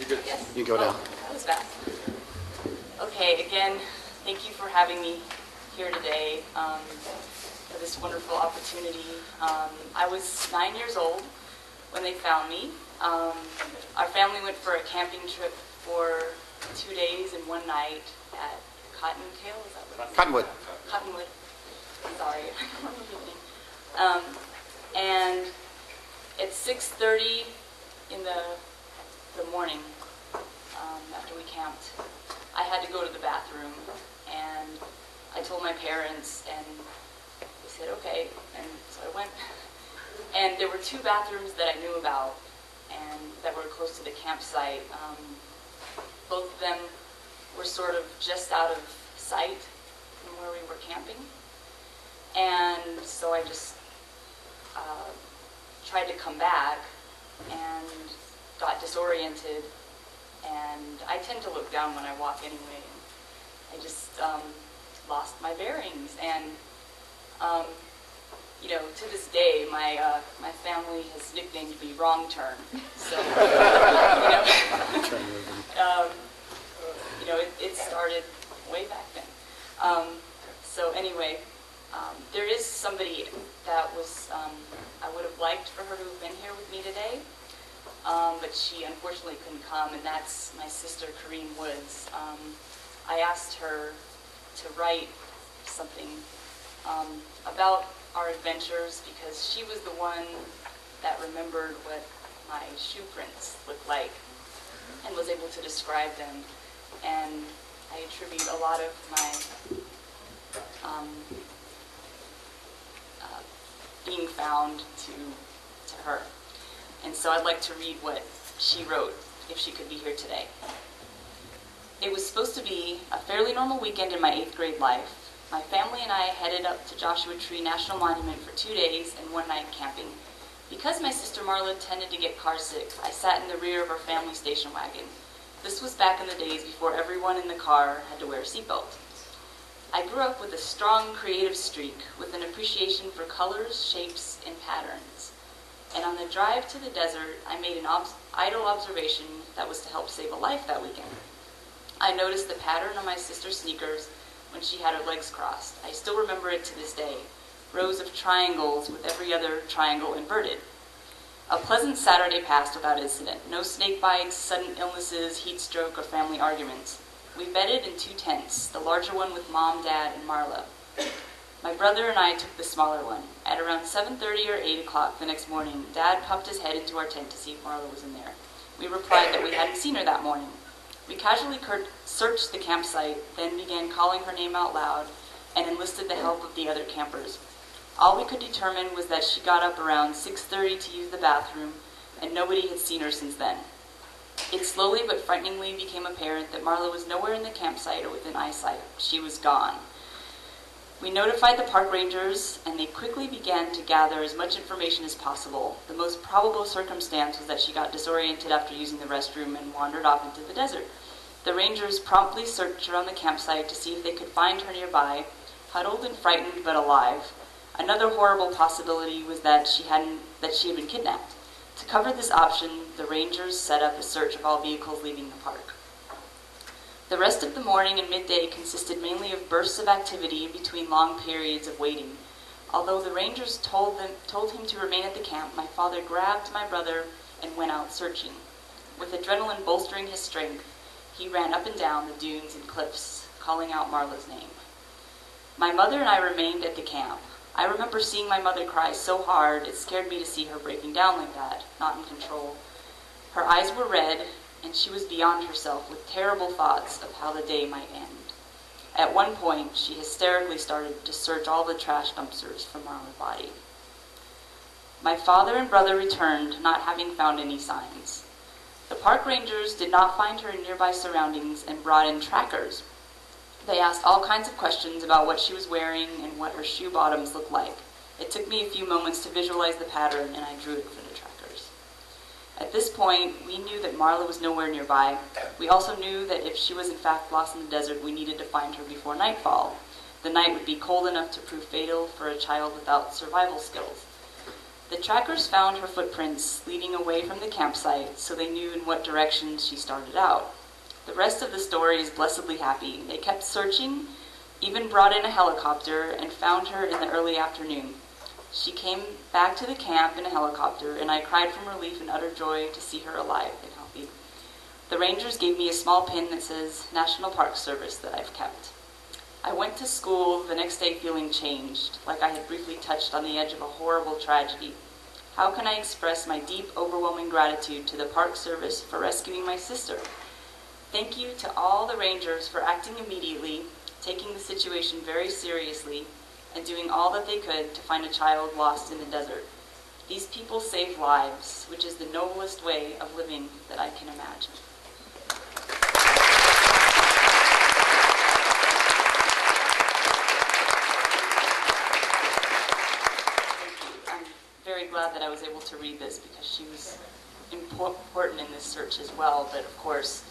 You're good. Yes. You go down. That was fast. Okay, again, thank you for having me here today for this wonderful opportunity. I was 9 years old when they found me. Our family went for a camping trip for 2 days and 1 night at Cottontail. Is that what it's Cottonwood. Cottonwood. Sorry, I don't remember the name. And at 6:30 in the morning, after we camped, I had to go to the bathroom, and I told my parents, and they said, okay, and so I went. And there were 2 bathrooms that I knew about, and that were close to the campsite. Both of them were sort of just out of sight from where we were camping. And so I just tried to come back and got disoriented. And I tend to look down when I walk anyway. And I just lost my bearings. And, you know, to this day, my family has nicknamed me Wrong Turn. So, it started way back then. So anyway, there is somebody that was, I would have liked for her to have been here with me today, but she unfortunately couldn't come, and that's my sister, Corrine Woods. I asked her to write something about our adventures because she was the one that remembered what my shoe prints looked like and was able to describe them. And I attribute a lot of my being found to her. And so I'd like to read what she wrote, if she could be here today. It was supposed to be a fairly normal weekend in my 8th grade life. My family and I headed up to Joshua Tree National Monument for 2 days and 1 night camping. Because my sister Marla tended to get car sick, I sat in the rear of our family station wagon. This was back in the days before everyone in the car had to wear a seatbelt. I grew up with a strong creative streak, with an appreciation for colors, shapes, and patterns. And on the drive to the desert, I made an idle observation that was to help save a life that weekend. I noticed the pattern on my sister's sneakers when she had her legs crossed. I still remember it to this day, rows of triangles with every other triangle inverted. A pleasant Saturday passed without incident. No snake bites, sudden illnesses, heat stroke, or family arguments. We bedded in 2 tents, the larger one with Mom, Dad, and Marla. My brother and I took the smaller one. At around 7:30 or 8 o'clock the next morning, Dad popped his head into our tent to see if Marla was in there. We replied that we hadn't seen her that morning. We casually searched the campsite, then began calling her name out loud and enlisted the help of the other campers. All we could determine was that she got up around 6:30 to use the bathroom, and nobody had seen her since then. It slowly but frighteningly became apparent that Marla was nowhere in the campsite or within eyesight. She was gone. We notified the park rangers, and they quickly began to gather as much information as possible. The most probable circumstance was that she got disoriented after using the restroom and wandered off into the desert. The rangers promptly searched around the campsite to see if they could find her nearby, huddled and frightened but alive. Another horrible possibility was that she had been kidnapped. To cover this option, the rangers set up a search of all vehicles leaving the park. The rest of the morning and midday consisted mainly of bursts of activity in between long periods of waiting. Although the rangers told him to remain at the camp, my father grabbed my brother and went out searching. With adrenaline bolstering his strength, he ran up and down the dunes and cliffs, calling out Marla's name. My mother and I remained at the camp. I remember seeing my mother cry so hard, it scared me to see her breaking down like that, not in control. Her eyes were red, and she was beyond herself with terrible thoughts of how the day might end. At one point, she hysterically started to search all the trash dumpsters for Marla's body. My father and brother returned, not having found any signs. The park rangers did not find her in nearby surroundings and brought in trackers. They asked all kinds of questions about what she was wearing and what her shoe bottoms looked like. It took me a few moments to visualize the pattern, and I drew it for the trackers. At this point, we knew that Marla was nowhere nearby. We also knew that if she was in fact lost in the desert, we needed to find her before nightfall. The night would be cold enough to prove fatal for a child without survival skills. The trackers found her footprints leading away from the campsite, so they knew in what direction she started out. The rest of the story is blessedly happy. They kept searching, even brought in a helicopter, and found her in the early afternoon. She came back to the camp in a helicopter, and I cried from relief and utter joy to see her alive and healthy. The rangers gave me a small pin that says National Park Service that I've kept. I went to school the next day feeling changed, like I had briefly touched on the edge of a horrible tragedy. How can I express my deep, overwhelming gratitude to the Park Service for rescuing my sister? Thank you to all the rangers for acting immediately, taking the situation very seriously, and doing all that they could to find a child lost in the desert. These people saved lives, which is the noblest way of living that I can imagine. Very glad that I was able to read this because she was important in this search as well. But of course,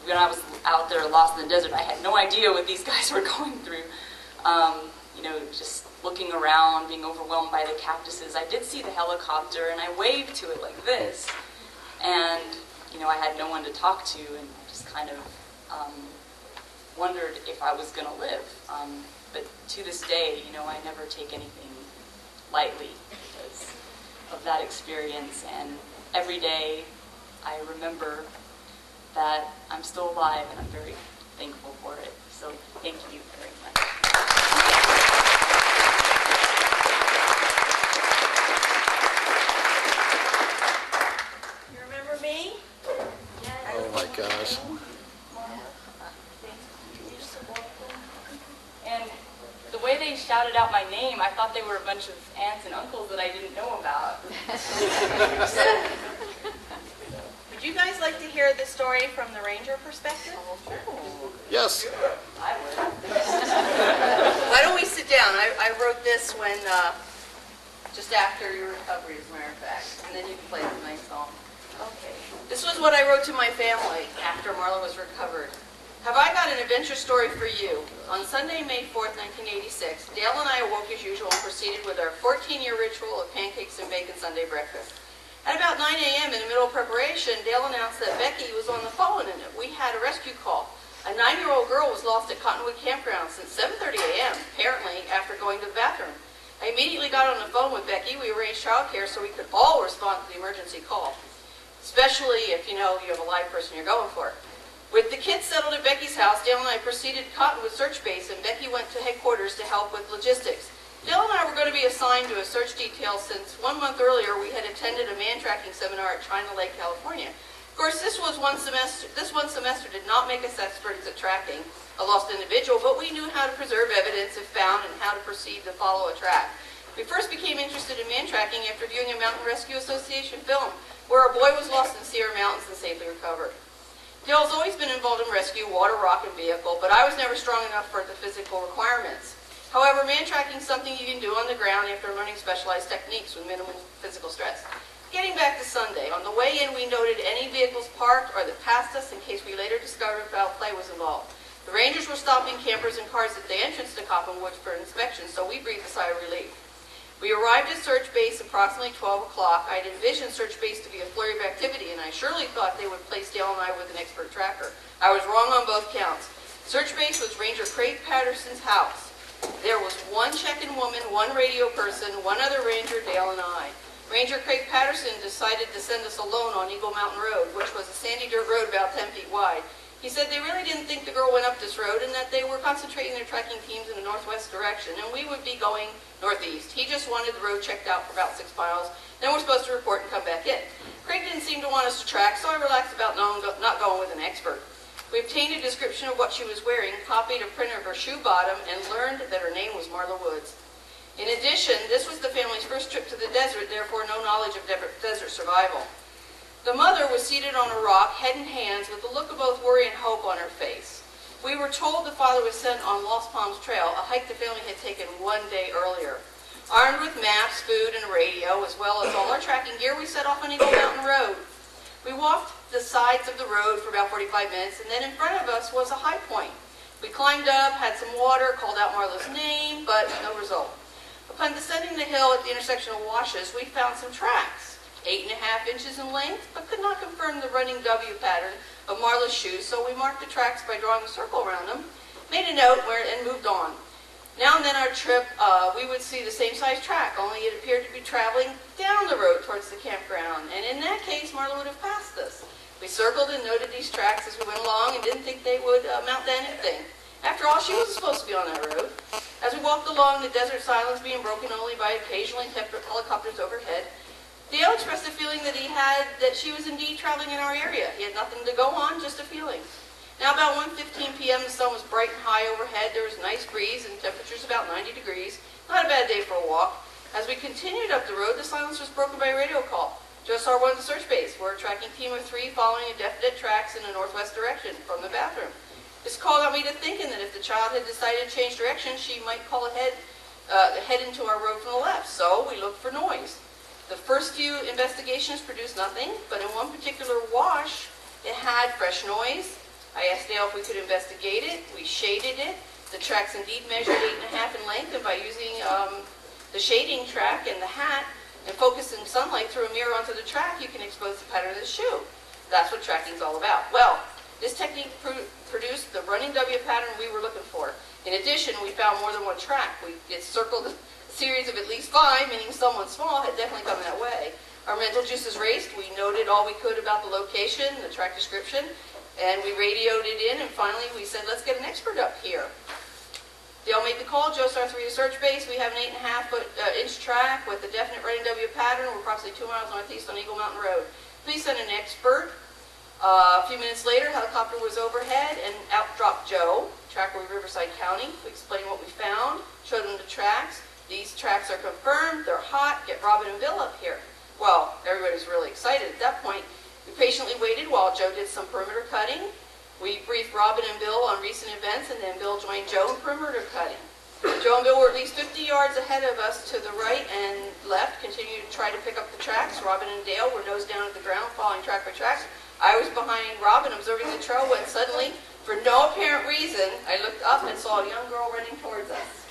when I was out there lost in the desert, I had no idea what these guys were going through. Just looking around, being overwhelmed by the cactuses. I did see the helicopter and I waved to it like this. And, I had no one to talk to and just kind of wondered if I was going to live. But to this day, I never take anything lightly because of that experience. And every day I remember that I'm still alive and I'm very thankful for it. So thank you very much. You remember me? Yes. Oh my gosh. And the way they shouted out my name, I thought they were a bunch of aunts and uncles that I didn't know about. Would you guys like to hear the story from the ranger perspective? Yes. I would. Why don't we sit down? I wrote this when, just after your recovery, as a matter of fact, and then you can play the nice song. Okay. This was what I wrote to my family after Marla was recovered. Have I got an adventure story for you? On Sunday, May 4th, 1986, Dale and I awoke as usual and proceeded with our 14-year ritual of pancakes and bacon Sunday breakfast. At about 9 a.m. in the middle of preparation, Dale announced that Becky was on the phone and that we had a rescue call. A 9-year-old girl was lost at Cottonwood Campground since 7:30 a.m., apparently after going to the bathroom. I immediately got on the phone with Becky. We arranged childcare so we could all respond to the emergency call, especially if you have a live person you're going for. With the kids settled at Becky's house, Dale and I proceeded to Cottonwood Search Base, and Becky went to headquarters to help with logistics. Dale and I were going to be assigned to a search detail since 1 month earlier we had attended a man-tracking seminar at China Lake, California. Of course, this one semester did not make us experts at tracking a lost individual, but we knew how to preserve evidence if found and how to proceed to follow a track. We first became interested in man-tracking after viewing a Mountain Rescue Association film where a boy was lost in Sierra Mountains and safely recovered. Dale's always been involved in rescue, water, rock, and vehicle, but I was never strong enough for the physical requirements. However, man-tracking is something you can do on the ground after learning specialized techniques with minimal physical stress. Getting back to Sunday, on the way in we noted any vehicles parked or that passed us in case we later discovered foul play was involved. The rangers were stopping campers and cars at the entrance to Cottonwood for inspection, so we breathed a sigh of relief. We arrived at Search Base approximately 12 o'clock. I had envisioned Search Base to be a flurry of activity, and I surely thought they would place Dale and I with an expert tracker. I was wrong on both counts. Search Base was Ranger Craig Patterson's house. There was one check-in woman, one radio person, one other ranger, Dale and I. Ranger Craig Patterson decided to send us alone on Eagle Mountain Road, which was a sandy dirt road about 10 feet wide. He said they really didn't think the girl went up this road and that they were concentrating their tracking teams in the northwest direction, and we would be going northeast. He just wanted the road checked out for about 6 miles. Then we're supposed to report and come back in. Craig didn't seem to want us to track, so I relaxed about not going with an expert. We obtained a description of what she was wearing, copied a print of her shoe bottom, and learned that her name was Marla Woods. In addition, this was the family's first trip to the desert, therefore no knowledge of desert survival. The mother was seated on a rock, head in hands, with a look of both worry and hope on her face. We were told the father was sent on Lost Palms Trail, a hike the family had taken 1 day earlier. Armed with maps, food, and a radio, as well as all our tracking gear, we set off on Eagle Mountain Road. We walked the sides of the road for about 45 minutes, and then in front of us was a high point. We climbed up, had some water, called out Marla's name, but no result. Upon descending the hill at the intersection of washes, we found some tracks, 8.5 inches in length, but could not confirm the running W pattern of Marla's shoes, so we marked the tracks by drawing a circle around them, made a note and moved on. Now and then our trip, we would see the same size track, only it appeared to be traveling down the road towards the campground, and in that case, Marla would have passed us. We circled and noted these tracks as we went along and didn't think they would amount to anything. After all, she wasn't supposed to be on that road. As we walked along, the desert silence being broken only by occasionally helicopters overhead, Dale expressed a feeling that she was indeed traveling in our area. He had nothing to go on, just a feeling. Now about 1:15 p.m., the sun was bright and high overhead. There was a nice breeze and temperatures about 90 degrees. Not a bad day for a walk. As we continued up the road, the silence was broken by a radio call. JOSAR 1 to search base. We're a tracking team of 3 following indefinite tracks in a northwest direction from the bathroom. This call got me to thinking that if the child had decided to change direction, she might call head into our road from the left. So we looked for noise. The first few investigations produced nothing, but in one particular wash, it had fresh noise. I asked Dale if we could investigate it. We shaded it. The tracks indeed measured 8.5 in length, and by using the shading track and the hat and focusing sunlight through a mirror onto the track, you can expose the pattern of the shoe. That's what tracking's all about. Well, this technique produced the running W pattern we were looking for. In addition, we found more than one track. It circled a series of at least 5, meaning someone small had definitely come that way. Our mental juices raced. We noted all we could about the location, the track description, and we radioed it in, and finally we said, let's get an expert up here. Dale made the call, JOSAR 3 to search base. We have an 8.5-inch track with a definite running W pattern. We're approximately 2 miles northeast on Eagle Mountain Road. Please send an expert. A few minutes later, helicopter was overhead, and out dropped Joe, tracker of Riverside County. We explained what we found, showed him the tracks. These tracks are confirmed, they're hot, get Robin and Bill up here. Well, everybody was really excited at that point. We patiently waited while Joe did some perimeter cutting. We briefed Robin and Bill on recent events, and then Bill joined Joe in perimeter cutting. Joe and Bill were at least 50 yards ahead of us to the right and left, continued to try to pick up the tracks. Robin and Dale were nose down at the ground, following track by track. I was behind Robin, observing the trail, when suddenly, for no apparent reason, I looked up and saw a young girl running towards us.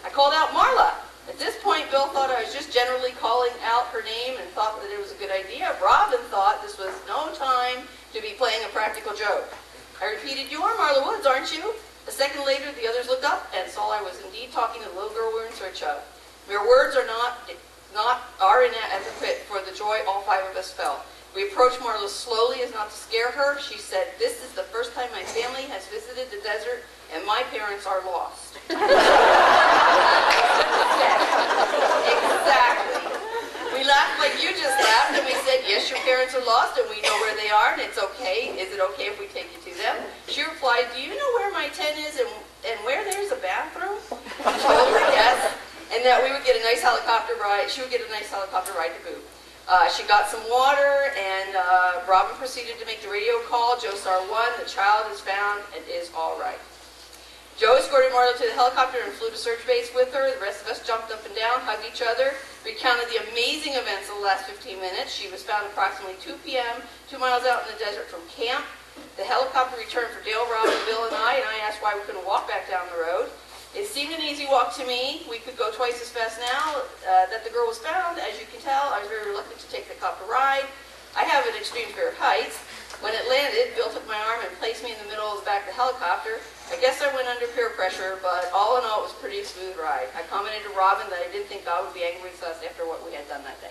I called out Marla. At this point, Bill thought I was just generally calling out her name and thought that it was a good idea. Robin thought this was no time to be playing a practical joke. I repeated, "You are Marla Woods, aren't you?" A second later, the others looked up and saw I was indeed talking to the little girl we were in search of. Mere words are inadequate for the joy all 5 of us felt. We approached Marla slowly as not to scare her. She said, "This is the first time my family has visited the desert, and my parents are lost." Exactly. We laughed like you just laughed, and we said, "Yes, your parents are lost, and we know where they are, and it's okay. Is it okay if we take you to them?" She replied, "Do you know where my tent is and where there's a bathroom?" I told her yes, and that we would get a nice helicopter ride. She would get a nice helicopter ride to boot. She got some water, and Robin proceeded to make the radio call. JOSAR 1, the child is found and is all right. Joe escorted Marla to the helicopter and flew to search base with her. The rest of us jumped up and down, hugged each other, recounted the amazing events of the last 15 minutes. She was found approximately 2 p.m., 2 miles out in the desert from camp. The helicopter returned for Dale, Robin, Bill, and I asked why we couldn't walk back down the road. It seemed an easy walk to me. We could go twice as fast now that the girl was found. As you can tell, I was very reluctant to take the copter ride. I have an extreme fear of heights. When it landed, Bill took my arm and placed me in the middle of the back of the helicopter. I guess I went under peer pressure, but all in all, it was a pretty smooth ride. I commented to Robin that I didn't think God would be angry with us after what we had done that day.